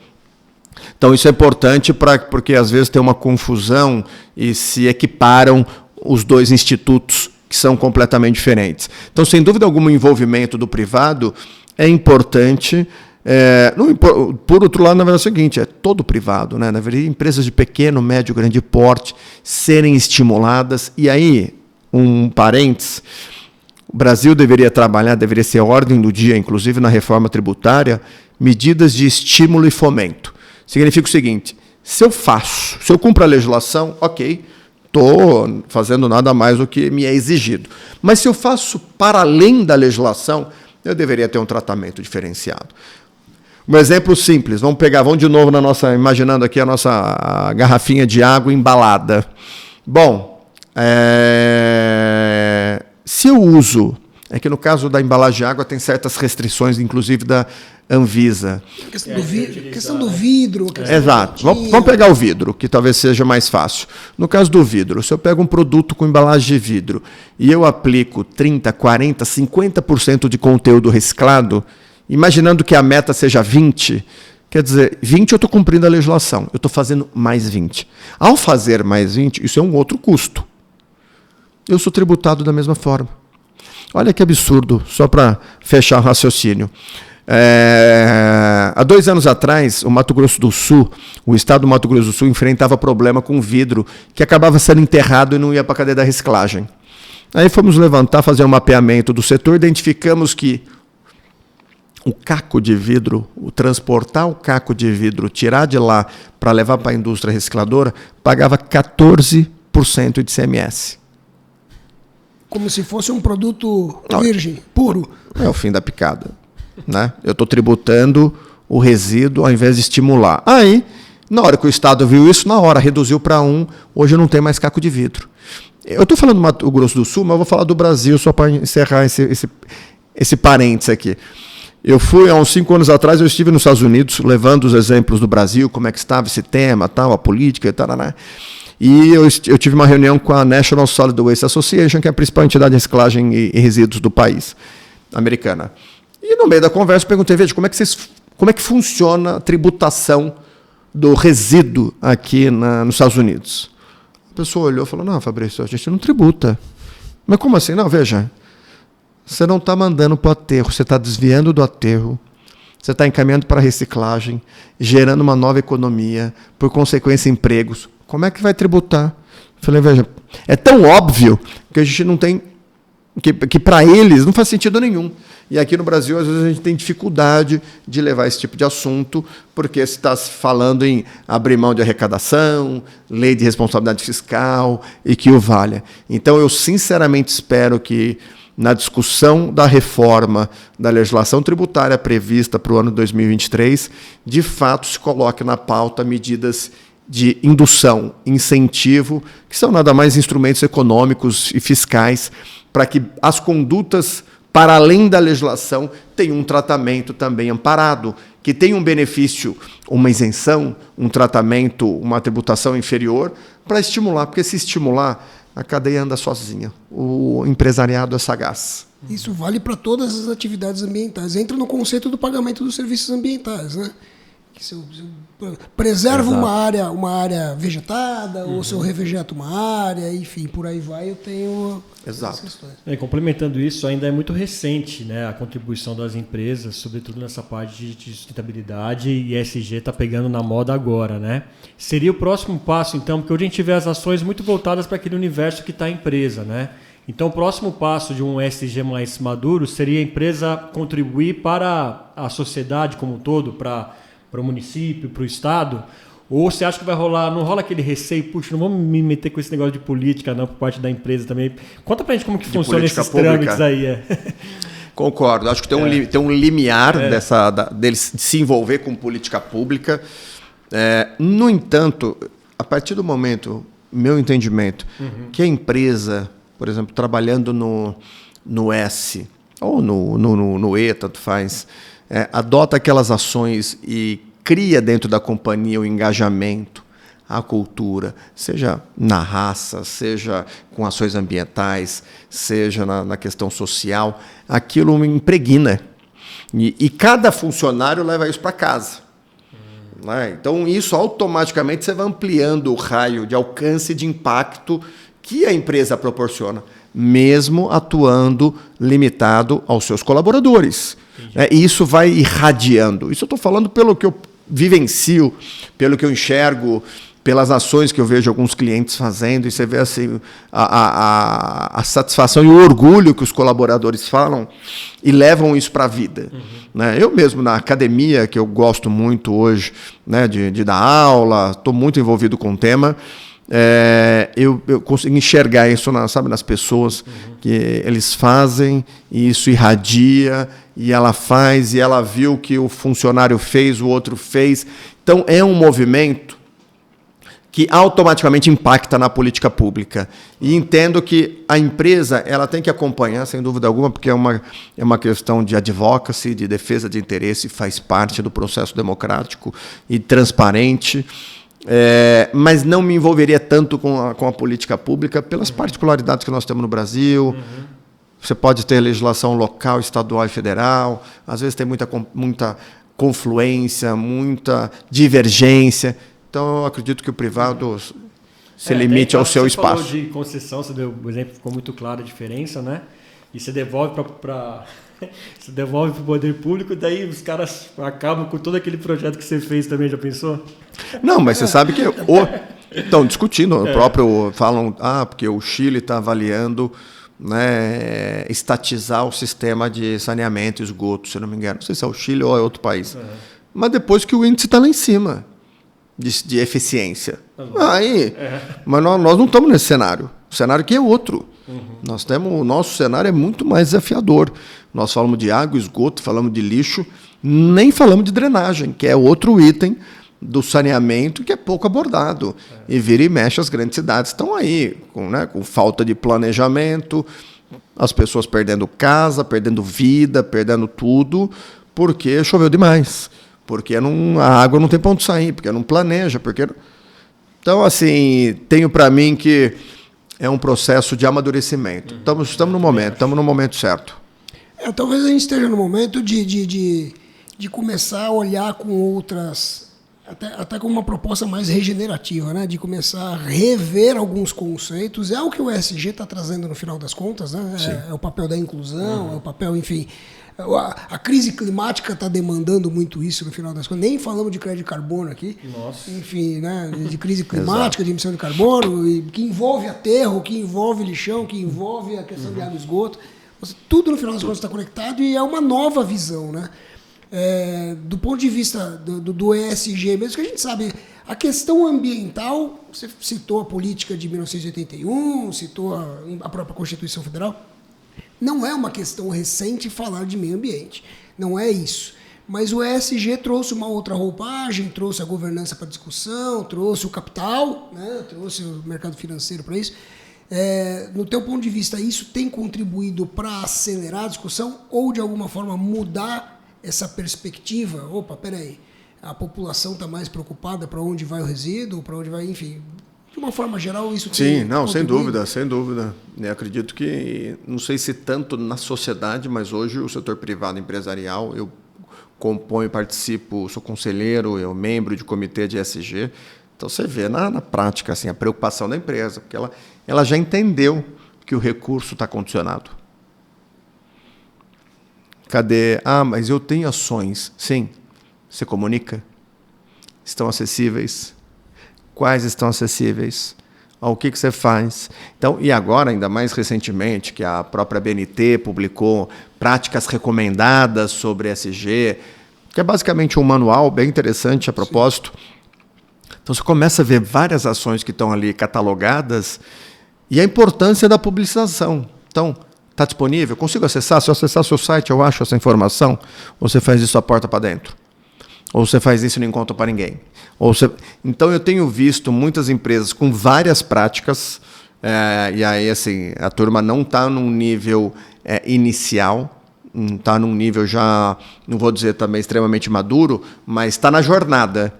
Então, isso é importante porque, às vezes, tem uma confusão e se equiparam os dois institutos que são completamente diferentes. Então, sem dúvida alguma, o envolvimento do privado é importante. Por outro lado, na verdade, é o seguinte, é todo privado, né? Na verdade, empresas de pequeno, médio, grande porte serem estimuladas. E aí, um parênteses, o Brasil deveria ser a ordem do dia, inclusive na reforma tributária, medidas de estímulo e fomento. Significa o seguinte, se eu cumpro a legislação, ok, estou fazendo nada mais do que me é exigido. Mas se eu faço para além da legislação, eu deveria ter um tratamento diferenciado. Um exemplo simples, vamos de novo imaginando aqui a nossa garrafinha de água embalada. Bom, se eu uso, é que no caso da embalagem de água tem certas restrições, inclusive da Anvisa. Questão do vidro. Exato. Vamos pegar o vidro, que talvez seja mais fácil. No caso do vidro, se eu pego um produto com embalagem de vidro e eu aplico 30%, 40%, 50% de conteúdo reciclado, imaginando que a meta seja 20%, quer dizer, 20% eu estou cumprindo a legislação, eu estou fazendo mais 20%. Ao fazer mais 20%, isso é um outro custo. Eu sou tributado da mesma forma. Olha que absurdo, só para fechar o raciocínio. Há 2 anos atrás, o Mato Grosso do Sul, o estado do Mato Grosso do Sul enfrentava problema com vidro que acabava sendo enterrado e não ia para a cadeia da reciclagem. Aí fomos fazer um mapeamento do setor, identificamos que o caco de vidro, o transportar o caco de vidro, tirar de lá para levar para a indústria recicladora, pagava 14% de ICMS. Como se fosse um produto virgem, puro. É o fim da picada, né? Eu estou tributando o resíduo ao invés de estimular. Aí, na hora que o Estado viu isso, na hora reduziu para 1, hoje não tem mais caco de vidro. Eu estou falando do Mato Grosso do Sul, mas eu vou falar do Brasil só para encerrar esse parênteses aqui. Eu fui, há uns 5 anos atrás, eu estive nos Estados Unidos, levando os exemplos do Brasil, como é que estava esse tema, tal, a política e tal, né? E eu tive uma reunião com a National Solid Waste Association, que é a principal entidade de reciclagem e resíduos do país, americana. E no meio da conversa eu perguntei, veja, como é que funciona a tributação do resíduo aqui nos Estados Unidos? A pessoa olhou e falou, não, Fabrício, a gente não tributa. Mas como assim? Não, veja, você não está mandando para o aterro, você está desviando do aterro, você está encaminhando para a reciclagem, gerando uma nova economia, por consequência, empregos. Como é que vai tributar? Eu falei, veja, é tão óbvio que a gente não tem, que para eles não faz sentido nenhum. E aqui no Brasil, às vezes, a gente tem dificuldade de levar esse tipo de assunto, porque se está se falando em abrir mão de arrecadação, lei de responsabilidade fiscal e que o valha. Então, eu sinceramente espero que, na discussão da reforma da legislação tributária prevista para o ano 2023, de fato se coloque na pauta medidas de indução, incentivo, que são nada mais instrumentos econômicos e fiscais para que as condutas, para além da legislação, tenham um tratamento também amparado, que tenha um benefício, uma isenção, um tratamento, uma tributação inferior, para estimular, porque se estimular, a cadeia anda sozinha. O empresariado é sagaz. Isso vale para todas as atividades ambientais. Entra no conceito do pagamento dos serviços ambientais, né? Que se eu preserva uma área vegetada, ou se eu revegeta uma área, enfim, por aí vai, eu tenho essas questões. Complementando isso, ainda é muito recente, né, a contribuição das empresas, sobretudo nessa parte de sustentabilidade, e ESG está pegando na moda agora, né? Seria o próximo passo, então, porque hoje a gente vê as ações muito voltadas para aquele universo que está a empresa, né? Então, o próximo passo de um ESG mais maduro seria a empresa contribuir para a sociedade como um todo, para o município, para o estado? Ou você acha que vai rolar, não rola aquele receio, puxa, não vamos me meter com esse negócio de política, não, por parte da empresa também. Conta pra gente como que funciona esses trâmites aí. Concordo, acho que tem um limiar deles se envolver com política pública. No entanto, a partir do momento, meu entendimento, que a empresa, por exemplo, trabalhando no S ou no E, tanto faz, adota aquelas ações e cria dentro da companhia o engajamento, a cultura, seja na raça, seja com ações ambientais, seja na questão social, aquilo me impregna. E cada funcionário leva isso para casa. Né? Então, isso automaticamente você vai ampliando o raio de alcance de impacto que a empresa proporciona, mesmo atuando limitado aos seus colaboradores. E isso vai irradiando. Isso eu estou falando pelo que eu vivencio, pelo que eu enxergo, pelas ações que eu vejo alguns clientes fazendo, e você vê assim, a satisfação e o orgulho que os colaboradores falam e levam isso para a vida. Né? Eu mesmo, na academia, que eu gosto muito hoje, né, de dar aula, estou muito envolvido com o tema, eu consigo enxergar isso nas pessoas, que eles fazem, e isso irradia, e ela faz, e ela viu que o funcionário fez, o outro fez. Então, é um movimento que automaticamente impacta na política pública. E entendo que a empresa ela tem que acompanhar, sem dúvida alguma, porque é uma questão de advocacy, de defesa de interesse, faz parte do processo democrático e transparente, mas não me envolveria tanto com a política pública pelas particularidades que nós temos no Brasil. Você pode ter legislação local, estadual e federal, às vezes tem muita confluência, muita divergência. Então, eu acredito que o privado se limite ao seu espaço. Você falou de concessão, você deu o exemplo, ficou muito clara a diferença, né? E você devolve você devolve para o poder público, daí os caras acabam com todo aquele projeto que você fez também, já pensou? Não, mas você sabe que... Estão discutindo, o próprio falam, porque o Chile está avaliando né, estatizar o sistema de saneamento e esgoto, se eu não me engano. Não sei se é o Chile ou é outro país. Mas depois que o índice está lá em cima de eficiência. Mas nós não estamos nesse cenário. O cenário aqui é outro. O nosso cenário é muito mais desafiador. Nós falamos de água, esgoto, falamos de lixo, nem falamos de drenagem, que é outro item do saneamento que é pouco abordado. E vira e mexe, as grandes cidades estão aí, com falta de planejamento, as pessoas perdendo casa, perdendo vida, perdendo tudo, porque choveu demais, porque a água não tem para onde sair, porque não planeja. Então, assim, tenho para mim que é um processo de amadurecimento. Estamos no momento certo. Talvez a gente esteja no momento de começar a olhar com outras... Até com uma proposta mais regenerativa, né? De começar a rever alguns conceitos. É o que o ESG está trazendo no final das contas, né? É o papel da inclusão, é o papel, enfim... A crise climática está demandando muito isso no final das contas. Nem falamos de crédito de carbono aqui. Nossa. Enfim, né? De crise climática, de emissão de carbono, que envolve aterro, que envolve lixão, que envolve a questão de água e esgoto. Tudo no final das contas está conectado e é uma nova visão, né? Do ponto de vista do ESG mesmo, que a gente sabe, a questão ambiental, você citou a política de 1981, citou a própria Constituição Federal, não é uma questão recente falar de meio ambiente, não é isso. Mas o ESG trouxe uma outra roupagem, trouxe a governança para discussão, trouxe o capital, né? Trouxe o mercado financeiro para isso. No teu ponto de vista, isso tem contribuído para acelerar a discussão ou, de alguma forma, mudar essa perspectiva? Opa, peraí, a população está mais preocupada para onde vai o resíduo, para onde vai, enfim... De uma forma geral, isso tem... Sim, não, sem dúvida. Eu acredito que, não sei se tanto na sociedade, mas hoje o setor privado empresarial, eu componho, participo, sou conselheiro, eu membro de comitê de ESG. Então, você vê na prática assim, a preocupação da empresa, porque ela já entendeu que o recurso está condicionado. Cadê? Mas eu tenho ações. Sim. Você comunica? Estão acessíveis? Quais estão acessíveis? O que você faz? Então, e agora, ainda mais recentemente, que a própria BNT publicou práticas recomendadas sobre ESG, que é basicamente um manual bem interessante a propósito. Então, você começa a ver várias ações que estão ali catalogadas e a importância da publicização. Então, está disponível? Consigo acessar? Se eu acessar o seu site, eu acho essa informação? Ou você faz isso a porta para dentro? Ou você faz isso e não conta para ninguém? Então, eu tenho visto muitas empresas com várias práticas, e aí assim, a turma não está num nível inicial, não está num nível já, não vou dizer também extremamente maduro, mas está na jornada.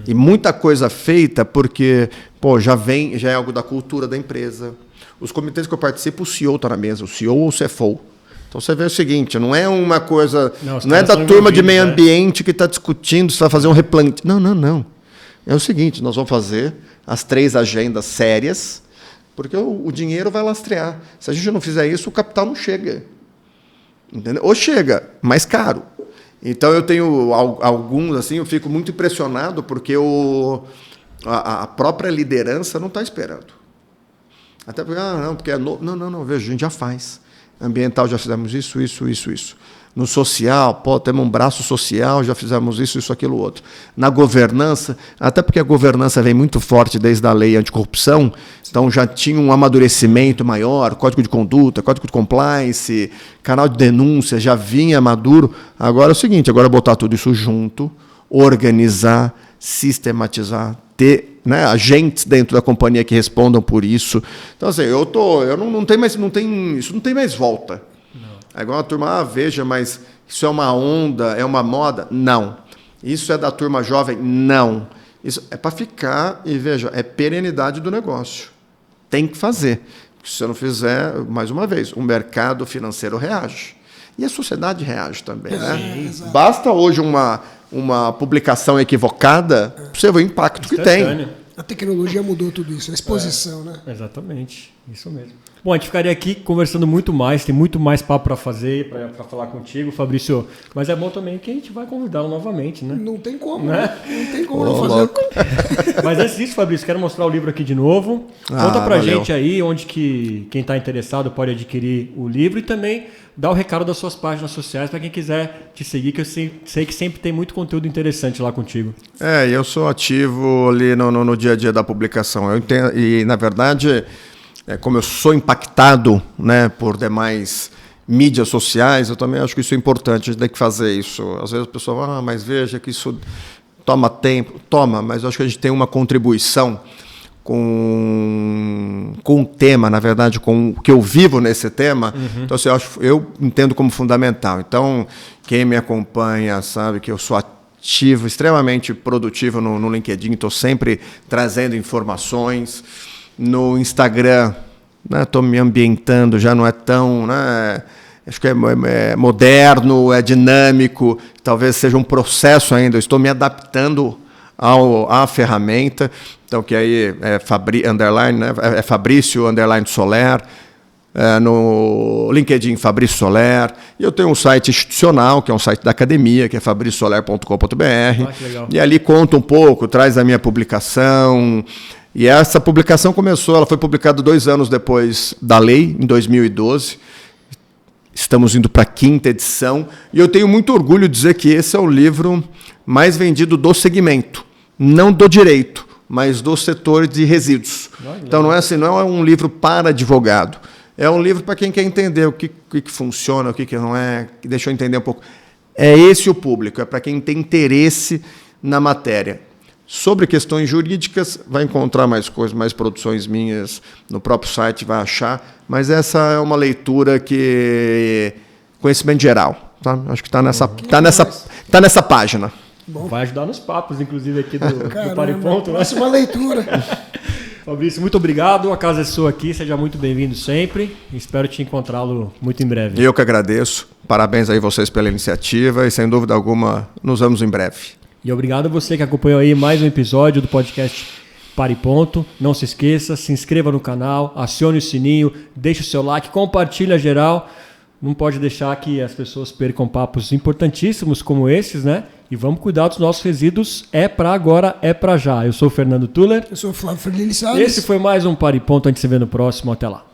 E muita coisa feita porque já é algo da cultura da empresa. Os comitês que eu participo, o CEO está na mesa, o CEO ou o CFO. Então você vê o seguinte, não é uma coisa... Não é da turma de meio ambiente que está discutindo se vai fazer um replante. Não. É o seguinte, nós vamos fazer as 3 agendas sérias, porque o dinheiro vai lastrear. Se a gente não fizer isso, o capital não chega. Entendeu? Ou chega, mais caro. Então eu tenho alguns, assim, eu fico muito impressionado, porque a própria liderança não está esperando. Até porque, porque é novo. Não, veja, a gente já faz. Ambiental, já fizemos isso. No social, temos um braço social, já fizemos isso, aquilo, outro. Na governança, até porque a governança vem muito forte desde a lei anticorrupção, então já tinha um amadurecimento maior, código de conduta, código de compliance, canal de denúncia, já vinha maduro. Agora é o seguinte, agora botar tudo isso junto, organizar, sistematizar, ter agentes dentro da companhia que respondam por isso. Então, assim, isso não tem mais volta. Não. Agora a turma, veja, mas isso é uma onda, é uma moda? Não. Isso é da turma jovem? Não. Isso é para ficar e, veja, é perenidade do negócio. Tem que fazer. Se você não fizer, mais uma vez, o mercado financeiro reage. E a sociedade reage também. Né? Basta hoje uma publicação equivocada para você ver o impacto que tem. A tecnologia mudou tudo isso, a exposição, né? Exatamente. Isso mesmo. Bom, a gente ficaria aqui conversando muito mais, tem muito mais papo para fazer, para falar contigo, Fabrício. Mas é bom também que a gente vai convidá-lo novamente, né? Não tem como, né? Não tem como não fazer. Mas antes disso, Fabrício, quero mostrar o livro aqui de novo. Conta pra valeu. gente aí onde que quem está interessado pode adquirir o livro e também dá o recado das suas páginas sociais para quem quiser te seguir, que eu sei que sempre tem muito conteúdo interessante lá contigo. Eu sou ativo ali no dia a dia da publicação. Eu entendo, e, na verdade, como eu sou impactado, né, por demais mídias sociais, eu também acho que isso é importante, a gente tem que fazer isso. Às vezes a pessoa fala, mas veja que isso toma tempo. Toma, mas eu acho que a gente tem uma contribuição com o tema, na verdade, com o que eu vivo nesse tema. Então, assim, eu entendo como fundamental. Então, quem me acompanha sabe que eu sou ativo, extremamente produtivo no LinkedIn, estou sempre trazendo informações. No Instagram, estou me ambientando, já não é tão... Né, acho que é moderno, é dinâmico, talvez seja um processo ainda, eu estou me adaptando à ferramenta, então que aí é Fabrício _Soler, no LinkedIn Fabrício Soler, e eu tenho um site institucional, que é um site da academia, que é fabriciosoler.com.br, e ali conta um pouco, traz a minha publicação, e essa publicação ela foi publicada 2 anos depois da lei, em 2012, estamos indo para a 5ª edição, e eu tenho muito orgulho de dizer que esse é o livro mais vendido do segmento, não do direito, mas do setor de resíduos. Então não é assim, não é um livro para advogado, é um livro para quem quer entender o que funciona, o que não é, que deixa eu entender um pouco. É esse o público, é para quem tem interesse na matéria. Sobre questões jurídicas, vai encontrar mais coisas, mais produções minhas no próprio site, vai achar, mas essa é uma leitura que conhecimento geral, tá? Acho que está nessa página. Bom. Vai ajudar nos papos, inclusive, aqui do Pariponto. Próxima leitura. Fabrício, muito obrigado. A casa é sua aqui, seja muito bem-vindo sempre. Espero te encontrá-lo muito em breve. Eu que agradeço. Parabéns aí vocês pela iniciativa e, sem dúvida alguma, nos vemos em breve. E obrigado a você que acompanhou aí mais um episódio do podcast Pariponto. Não se esqueça, se inscreva no canal, acione o sininho, deixe o seu like, compartilha geral. Não pode deixar que as pessoas percam papos importantíssimos como esses, né? E vamos cuidar dos nossos resíduos. É para agora, é para já. Eu sou o Fernando Tuller. Eu sou o Flávio Fernandes Salles. Esse foi mais um Pariponto. A gente se vê no próximo. Até lá.